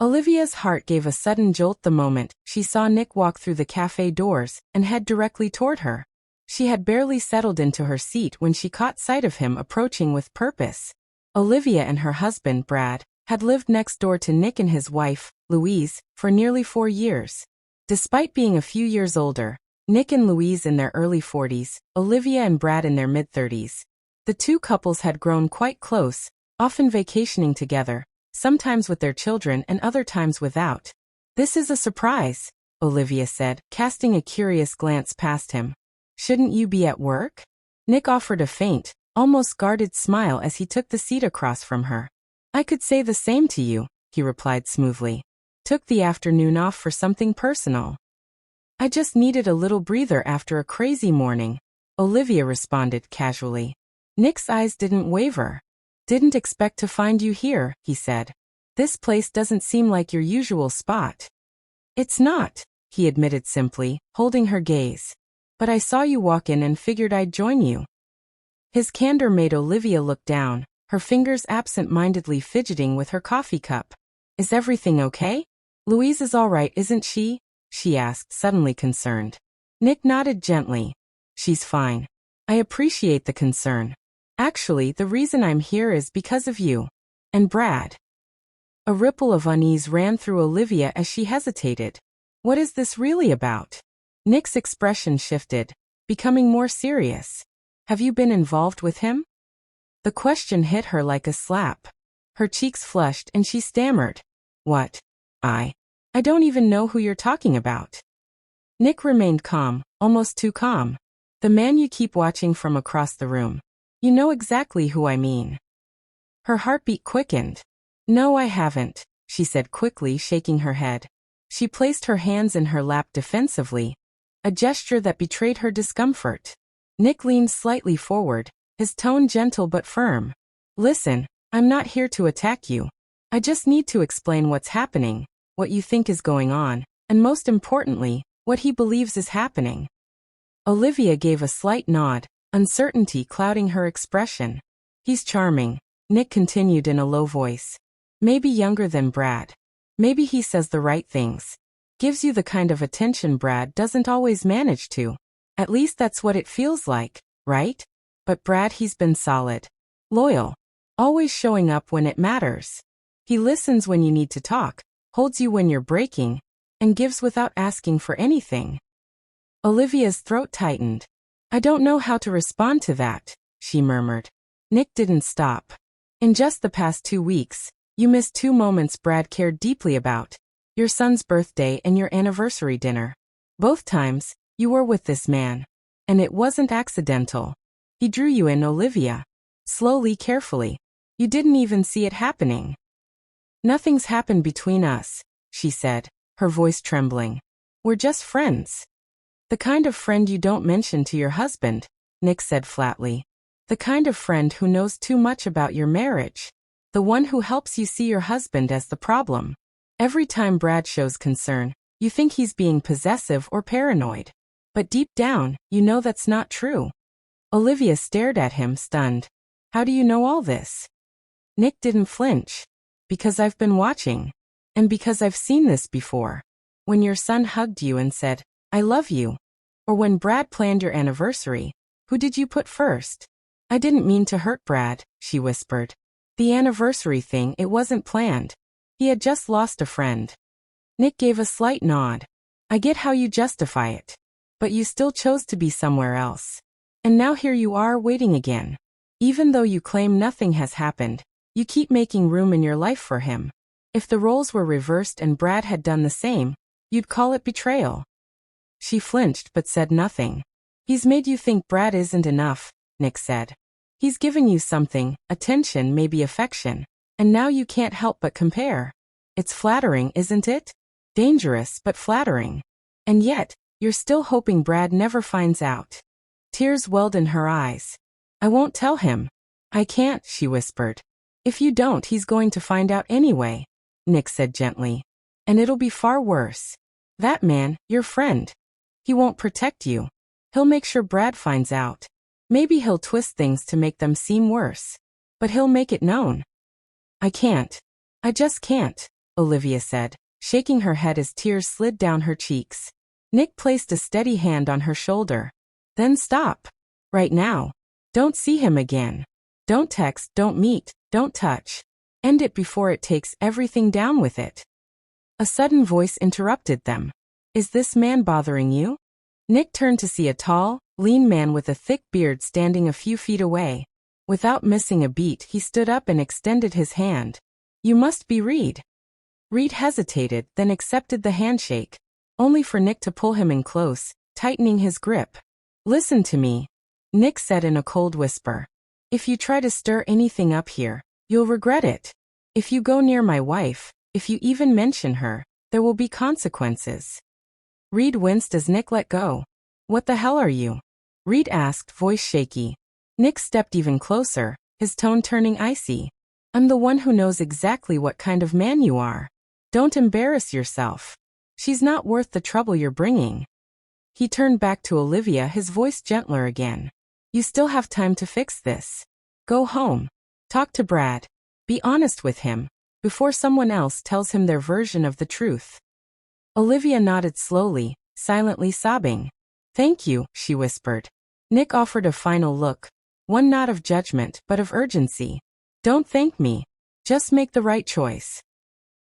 Olivia's heart gave a sudden jolt the moment she saw Nick walk through the cafe doors and head directly toward her. She had barely settled into her seat when she caught sight of him approaching with purpose. Olivia and her husband, Brad, had lived next door to Nick and his wife, Louise, for nearly 4 years. Despite being a few years older, Nick and Louise in their early 40s, Olivia and Brad in their mid-30s. The two couples had grown quite close, often vacationing together, sometimes with their children and other times without. "This is a surprise," Olivia said, casting a curious glance past him. "Shouldn't you be at work?" Nick offered a faint, almost guarded smile as he took the seat across from her. "I could say the same to you," he replied smoothly. "Took the afternoon off for something personal." "I just needed a little breather after a crazy morning," Olivia responded casually. Nick's eyes didn't waver. "Didn't expect to find you here," he said. "This place doesn't seem like your usual spot." "It's not," he admitted simply, holding her gaze. "But I saw you walk in and figured I'd join you." His candor made Olivia look down, her fingers absent-mindedly fidgeting with her coffee cup. "Is everything okay? Louise is all right, isn't she?" she asked, suddenly concerned. Nick nodded gently. "She's fine. I appreciate the concern. Actually, the reason I'm here is because of you. And Brad." A ripple of unease ran through Olivia as she hesitated. What is this really about? Nick's expression shifted, becoming more serious. "Have you been involved with him?" The question hit her like a slap. Her cheeks flushed and she stammered. "What? I don't even know who you're talking about." Nick remained calm, almost too calm. "The man you keep watching from across the room. You know exactly who I mean." Her heartbeat quickened. "No, I haven't," she said quickly, shaking her head. She placed her hands in her lap defensively, a gesture that betrayed her discomfort. Nick leaned slightly forward, his tone gentle but firm. "Listen, I'm not here to attack you. I just need to explain what's happening, what you think is going on, and most importantly, what he believes is happening." Olivia gave a slight nod, uncertainty clouding her expression. "He's charming," Nick continued in a low voice. "Maybe younger than Brad. Maybe he says the right things. Gives you the kind of attention Brad doesn't always manage to. At least that's what it feels like, right? But Brad, he's been solid. Loyal. Always showing up when it matters. He listens when you need to talk, holds you when you're breaking, and gives without asking for anything." Olivia's throat tightened. "I don't know how to respond to that," she murmured. Nick didn't stop. "In just the past 2 weeks, you missed 2 moments Brad cared deeply about. Your son's birthday and your anniversary dinner. Both times, you were with this man. And it wasn't accidental. He drew you in, Olivia. Slowly, carefully. You didn't even see it happening." "Nothing's happened between us," she said, her voice trembling. "We're just friends." "The kind of friend you don't mention to your husband," Nick said flatly. "The kind of friend who knows too much about your marriage. The one who helps you see your husband as the problem. Every time Brad shows concern, you think he's being possessive or paranoid. But deep down, you know that's not true." Olivia stared at him, stunned. "How do you know all this?" Nick didn't flinch. "Because I've been watching. And because I've seen this before. When your son hugged you and said, 'I love you.' Or when Brad planned your anniversary, who did you put first?" "I didn't mean to hurt Brad," she whispered. "The anniversary thing, it wasn't planned. He had just lost a friend." Nick gave a slight nod. "I get how you justify it. But you still chose to be somewhere else. And now here you are waiting again. Even though you claim nothing has happened, you keep making room in your life for him. If the roles were reversed and Brad had done the same, you'd call it betrayal." She flinched but said nothing. "He's made you think Brad isn't enough," Nick said. "He's given you something, attention, maybe affection. And now you can't help but compare. It's flattering, isn't it? Dangerous, but flattering. And yet, you're still hoping Brad never finds out." Tears welled in her eyes. "I won't tell him." "I can't," she whispered. "If you don't, he's going to find out anyway," Nick said gently. "And it'll be far worse. That man, your friend. He won't protect you. He'll make sure Brad finds out. Maybe he'll twist things to make them seem worse. But he'll make it known." "I can't. I just can't." Olivia said, shaking her head as tears slid down her cheeks. Nick placed a steady hand on her shoulder. Then stop. Right now. Don't see him again. Don't text, don't meet, don't touch. End it before it takes everything down with it. A sudden voice interrupted them. Is this man bothering you? Nick turned to see a tall, lean man with a thick beard standing a few feet away. Without missing a beat, he stood up and extended his hand. You must be Reed. Reed hesitated, then accepted the handshake, only for Nick to pull him in close, tightening his grip. Listen to me, Nick said in a cold whisper. If you try to stir anything up here, you'll regret it. If you go near my wife, if you even mention her, there will be consequences. Reed winced as Nick let go. What the hell are you? Reed asked, voice shaky. Nick stepped even closer, his tone turning icy. I'm the one who knows exactly what kind of man you are. Don't embarrass yourself. She's not worth the trouble you're bringing. He turned back to Olivia, his voice gentler again. You still have time to fix this. Go home. Talk to Brad. Be honest with him, before someone else tells him their version of the truth. Olivia nodded slowly, silently sobbing. Thank you, she whispered. Nick offered a final look, one not of judgment but of urgency. Don't thank me. Just make the right choice.